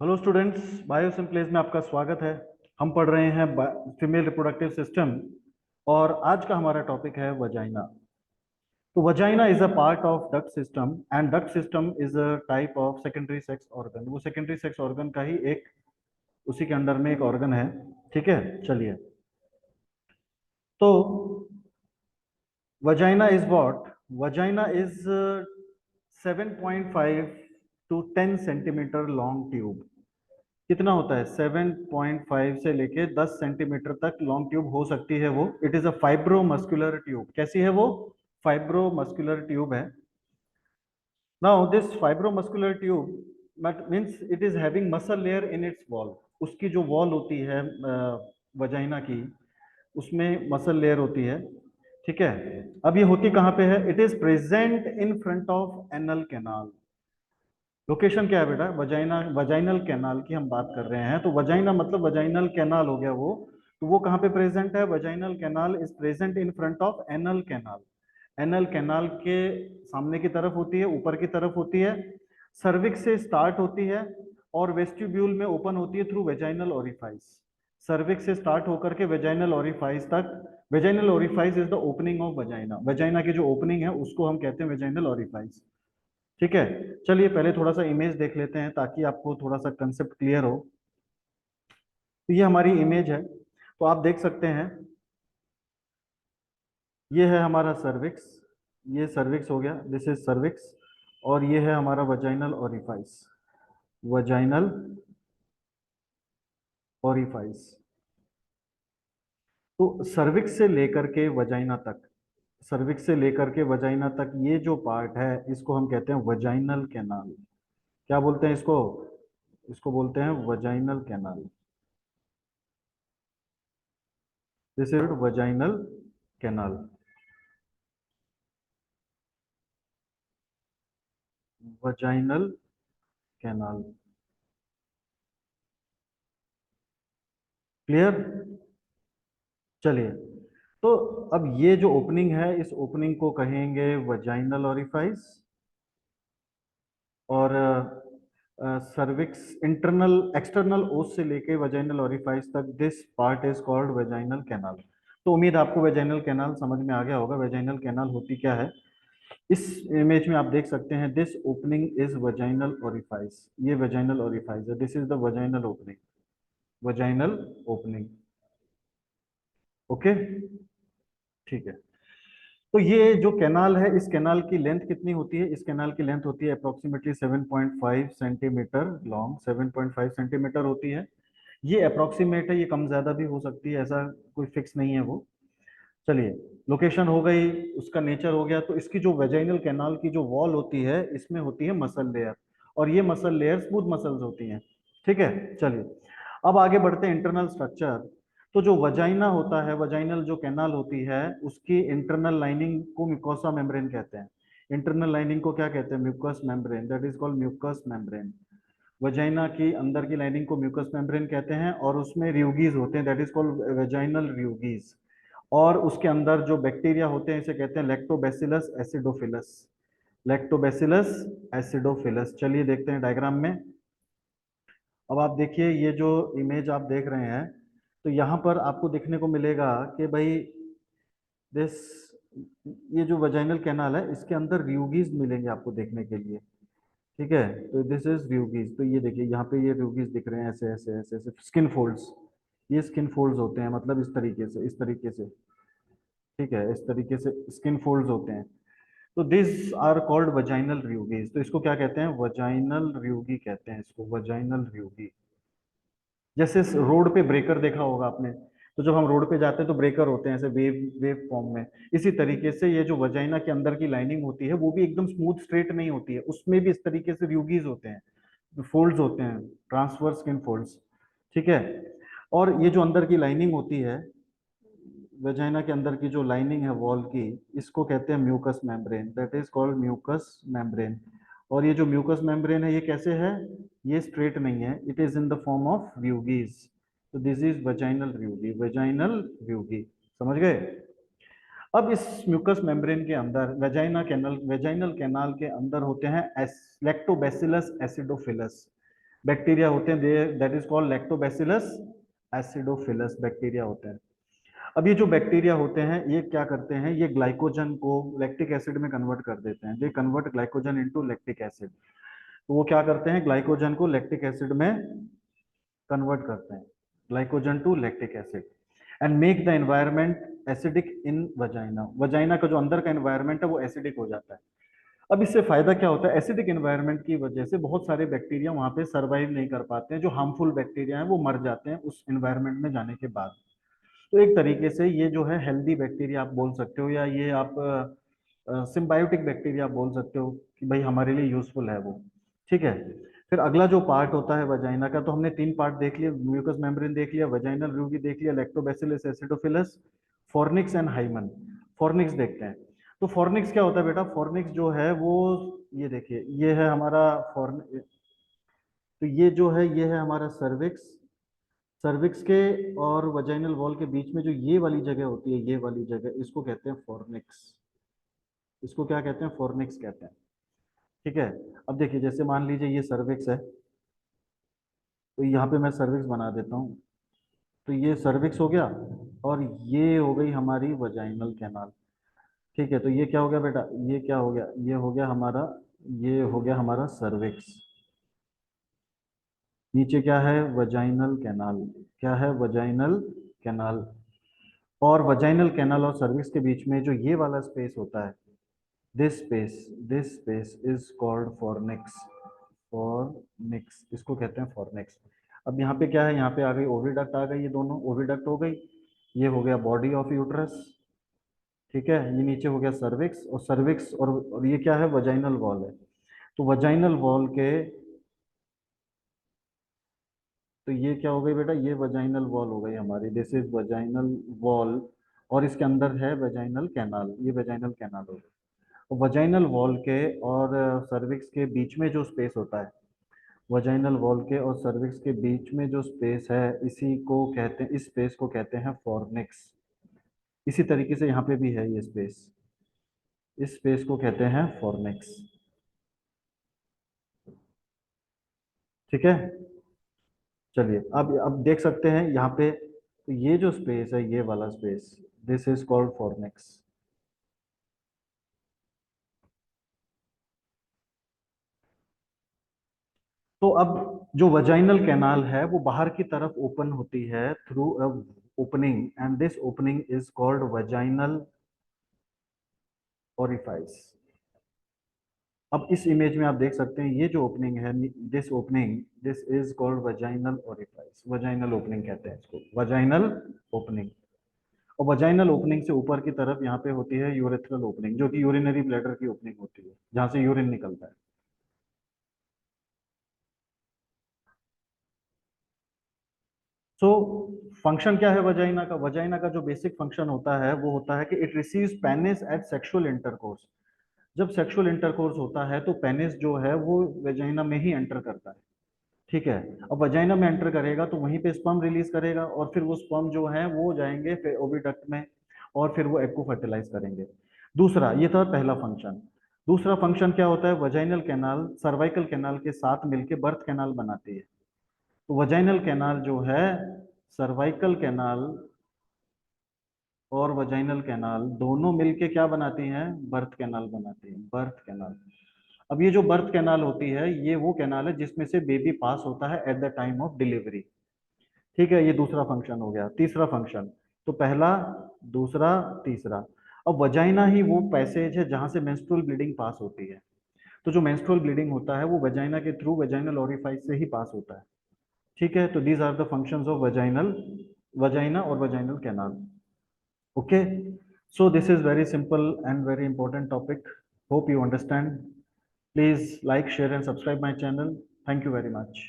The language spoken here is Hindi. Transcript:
हेलो स्टूडेंट्स, बायोसिम्प्लेज में आपका स्वागत है। हम पढ़ रहे हैं फीमेल रिप्रोडक्टिव सिस्टम और आज का हमारा टॉपिक है वजाइना। तो vagina is a part of duct system and duct system is a type of secondary sex organ. वो सेकेंडरी सेक्स ऑर्गन का ही एक उसी के अंडर में एक ऑर्गन है। ठीक है, चलिए। तो vagina is what? Vagina is 7.5 to 10 centimetre long tube. कितना होता है? 7.5 से लेके 10 सेंटीमीटर तक लॉन्ग ट्यूब हो सकती है वो। It is a fibromuscular tube. कैसी है वो? फाइब्रोमस्कुलर ट्यूब है। Now this fibromuscular tube means it is having muscle layer in its wall. उसकी जो वॉल होती है वजाइना की, उसमें मसल लेयर होती है। ठीक है। अब ये होती कहाँ पे है? It is present in front of anal canal. Location क्या है बेटा? वजाइना, वजाइनल कैनाल की हम बात कर रहे हैं। तो वजाइना मतलब वजाइनल कैनाल हो गया वो। तो वो कहाँ पे प्रेजेंट है? Vaginal canal is present in front of anal canal. Anal canal के सामने की तरफ होती है, ऊपर की तरफ होती है। सर्विक्स से स्टार्ट होती है और वेस्टिब्यूल में ओपन होती है थ्रू वेजाइनल ओरिफाइस। सर्विक्स से स्टार्ट होकर के वेजाइनल ओरिफाइस तक। Vaginal orifice is the opening of vagina. Vagina की जो ओपनिंग है उसको हम कहते हैं वेजाइनल ओरिफाइस। ठीक है। चलिए पहले थोड़ा सा इमेज देख लेते हैं ताकि आपको थोड़ा सा कंसेप्ट क्लियर हो। तो ये हमारी इमेज है। तो आप देख सकते हैं, ये है हमारा सर्विक्स। ये सर्विक्स हो गया, दिस इज सर्विक्स। और ये है हमारा वजाइनल ओरिफाइस। Vaginal orifice. तो सर्विक्स से लेकर के वजाइना तक, सर्विक्स से लेकर के वजाइना तक ये जो पार्ट है इसको हम कहते हैं वजाइनल कैनाल। क्या बोलते हैं इसको? इसको बोलते हैं vaginal canal. This is vaginal canal. Vaginal canal. Clear? चलिए। तो अब ये जो ओपनिंग है इस ओपनिंग को कहेंगे वजाइनल ओरिफाइस। और सर्विक्स इंटरनल एक्सटर्नल ओस से लेके वजाइनल ओरिफाइस तक this part is called vaginal canal. तो उम्मीद आपको वजाइनल कैनाल समझ में आ गया होगा। वजाइनल कैनाल होती क्या है? इस इमेज में आप देख सकते हैं, this opening is vaginal orifice. ये वजाइनल ओरिफाइस है, this is the vaginal opening. Vaginal opening. Okay, ठीक है। तो ये जो कैनाल है, इस कैनाल की लेंथ कितनी होती है? इस कैनाल की लेंथ होती है अप्रोक्सीमेटली 7.5 सेंटीमीटर लॉन्ग। 7.5 सेंटीमीटर होती है। ये अप्रोक्सीमेट है, ये कम ज्यादा भी हो सकती है, ऐसा कोई फिक्स नहीं है वो। चलिए, लोकेशन हो गई, उसका नेचर हो गया। तो इसकी जो वेजाइनल कैनाल की जो वॉल होती है इसमें होती है मसल लेयर, और ये मसल लेयर स्मूथ मसल्स होती हैं। ठीक है, चलिए अब आगे बढ़ते हैं इंटरनल स्ट्रक्चर। तो जो वजाइना होता है, वजाइनल जो कैनाल होती है, उसकी इंटरनल लाइनिंग को म्यूकोसा मेम्ब्रेन कहते हैं। इंटरनल लाइनिंग को क्या कहते हैं? Mucus membrane. That is called mucus membrane. Vagina की अंदर की लाइनिंग को म्यूकस मेम्ब्रेन कहते हैं और उसमें रियूगीज होते हैं, दैट इज कॉल्ड वेजाइनल रियूगीज। और उसके अंदर जो बैक्टीरिया होते हैं इसे कहते हैं लैक्टोबैसिलस एसिडोफिलस। Lactobacillus acidophilus. चलिए देखते हैं डायग्राम में। अब आप देखिए, ये जो इमेज आप देख रहे हैं, तो यहाँ पर आपको देखने को मिलेगा कि भाई दिस, ये जो वजाइनल कैनाल है इसके अंदर रियूगीज मिलेंगे आपको देखने के लिए। ठीक है, तो दिस इज रियूगीज। तो ये देखिए यहाँ पे ये रियूगीज दिख रहे हैं, ऐसे ऐसे ऐसे ऐसे स्किन फोल्ड्स। ये स्किन फोल्ड्स होते हैं, मतलब इस तरीके से, इस तरीके से। ठीक है, इस तरीके से स्किन फोल्ड्स होते हैं। तो दिस आर कॉल्ड वजाइनल रियूगीज। तो इसको क्या कहते हैं? वजाइनल रियूगी कहते हैं इसको, वजाइनल रियूगी। जैसे रोड पे ब्रेकर देखा होगा आपने, तो जब हम रोड पे जाते हैं तो ब्रेकर होते हैं ऐसे वेव वेव फॉर्म में। इसी तरीके से ये जो वजाइना के अंदर की लाइनिंग होती है वो भी एकदम स्मूथ स्ट्रेट नहीं होती है, उसमें भी इस तरीके से रियूगीज होते हैं, फोल्ड्स होते हैं, ट्रांसवर्स स्किन फोल्ड्स। ठीक है। और ये जो अंदर की लाइनिंग होती है, वेजाइना के अंदर की जो लाइनिंग है वॉल की, इसको कहते हैं mucus membrane. That is called mucus membrane. और ये जो म्यूकस मेम्ब्रेन है ये कैसे है? ये स्ट्रेट नहीं है, it is in the form of rugae. तो this is vaginal rugae, vaginal rugae. समझ गए? अब इस म्यूकस मेम्ब्रेन के अंदर वेजाइनल कैनाल के अंदर होते हैं लैक्टोबैसिलस एसिडोफिलस। बैक्टीरिया होते हैं, that is called lactobacillus acidophilus bacteria होते हैं। अब ये जो बैक्टीरिया होते हैं ये क्या करते हैं, ये ग्लाइकोजन को लैक्टिक एसिड में कन्वर्ट कर देते हैं, they convert glycogen into lactic acid. तो वो क्या करते हैं, ग्लाइकोजन को लैक्टिक एसिड में कन्वर्ट करते हैं, glycogen to lactic acid, and make the environment acidic in vagina. Vagina का जो अंदर का एनवायरनमेंट है वो एसिडिक हो जाता है। अब इससे फायदा क्या होता है, एसिडिक एनवायरनमेंट की वजह से बहुत सारे बैक्टीरिया वहां पे सरवाइव नहीं कर पाते हैं, जो हार्मफुल बैक्टीरिया हैं वो मर जाते हैं उस एनवायरनमेंट में जाने के बाद। तो एक तरीके से ये जो है हेल्दी बैक्टीरिया आप बोल सकते हो, या ये आप सिम्बायोटिक बैक्टीरिया आप बोल सकते हो कि भाई हमारे लिए यूजफुल है वो। ठीक है, फिर अगला जो पार्ट होता है वजाइना का, तो हमने तीन पार्ट देख लिए, म्यूकस मेम्ब्रेन देख लिया, वजाइनल रूगी देख लिया, lactobacillus acidophilus, fornix and hymen. Fornix देखते हैं। तो फॉर्निक्स क्या होता है बेटा, फॉर्निक्स जो है वो, ये देखिए ये है हमारा फॉर्न, तो ये जो है ये है हमारा सर्विक्स। सर्विक्स के और वजाइनल वॉल के बीच में जो ये वाली जगह होती है, ये वाली जगह, इसको कहते हैं फॉर्निक्स। इसको क्या कहते हैं, फॉर्निक्स कहते हैं। ठीक है, अब देखिए जैसे मान लीजिए ये सर्विक्स है, तो यहाँ पे मैं सर्विक्स बना देता हूँ, तो ये सर्विक्स हो गया, और ये हो गई हमारी वजाइनल कैनाल। ठीक है, तो ये क्या हो गया बेटा, ये क्या हो गया, ये हो गया हमारा, ये हो गया हमारा सर्विक्स। नीचे क्या है, वजाइनल कैनाल। क्या है, वजाइनल कैनाल। और वजाइनल कैनाल और सर्विक्स के बीच में जो ये वाला स्पेस होता है, this space is called fornix. Fornix इसको कहते हैं फॉर्निक्स। अब यहाँ पे क्या है, यहाँ पे आ गई ओविडक्ट, आ गई, ये दोनों ओविडक्ट हो गई। ये हो गया बॉडी ऑफ यूट्रस। ठीक है, ये नीचे हो गया सर्विक्स, और सर्विक्स और ये क्या है, वजाइनल वॉल है। तो वजाइनल वॉल के, तो ये क्या हो गई बेटा, ये वजाइनल वॉल हो गई हमारी, दिस इज वजाइनल वॉल। और इसके अंदर है वजाइनल कैनाल, ये वजाइनल कैनाल हो गई। वजाइनल वॉल के और सर्विक्स के बीच में जो स्पेस होता है, वजाइनल वॉल के और सर्विक्स के बीच में जो स्पेस है, इसी को कहते हैं, इस स्पेस को कहते हैं फॉर्निक्स। इसी तरीके से यहाँ पे भी है ये स्पेस, इस स्पेस को कहते हैं फॉर्निक्स। ठीक है, चलिए अब देख सकते हैं यहाँ पे, तो ये जो स्पेस है, ये वाला space, this is called fornix. तो अब जो वजाइनल कैनाल है वो बाहर की तरफ ओपन होती है through a opening, and this opening is called vaginal orifice. अब इस इमेज में आप देख सकते हैं ये जो ओपनिंग है, this opening, this is called vaginal orifice. Vaginal opening कहते हैं इसको, वजाइनल ओपनिंग। और वजाइनल ओपनिंग से ऊपर की तरफ यहाँ पे होती है यूरेथ्रल ओपनिंग, जो कि यूरिनरी ब्लैडर की ओपनिंग होती है, जहां से यूरिन निकलता है। सो फंक्शन क्या है वजाइना का, वजाइना का जो बेसिक फंक्शन होता है वो होता है कि it receives penis at sexual intercourse. जब सेक्सुअल इंटरकोर्स होता है तो पेनिस जो है वो वजाइना में ही एंटर करता है। ठीक है, अब वजाइना में एंटर करेगा तो वहीं पे स्पर्म रिलीज करेगा, और फिर वो स्पर्म जो है वो जाएंगे फिर ओविडक्ट में, और फिर वो एग को फर्टिलाइज करेंगे। दूसरा, ये था पहला फंक्शन। दूसरा फंक्शन क्या होता है, वजाइनल कैनाल सर्वाइकल कैनाल के साथ मिलके बर्थ कैनाल बनाती है। तो वजाइनल कैनाल जो है, सर्वाइकल कैनाल और वजाइनल कैनाल दोनों मिलके क्या बनाती हैं, बर्थ कैनाल बनाती हैं, बर्थ कैनाल। अब ये जो बर्थ कैनाल होती है, ये वो कैनाल है जिसमें से बेबी पास होता है at the time of delivery. ठीक है, ये दूसरा फंक्शन हो गया। तीसरा फंक्शन, तो पहला, दूसरा, तीसरा। अब वजाइना ही वो पैसेज है जहां से मेंस्ट्रुअल ब्लीडिंग पास होती है। तो जो मेंस्ट्रुअल ब्लीडिंग होता है वो वजाइना के थ्रू वजाइनल ओरिफाइस से ही पास होता है। ठीक है, तो these are the functions of vaginal, vagina और vaginal canal. Okay, so this is very simple and very important topic. Hope you understand. Please like, share and subscribe my channel. Thank you very much.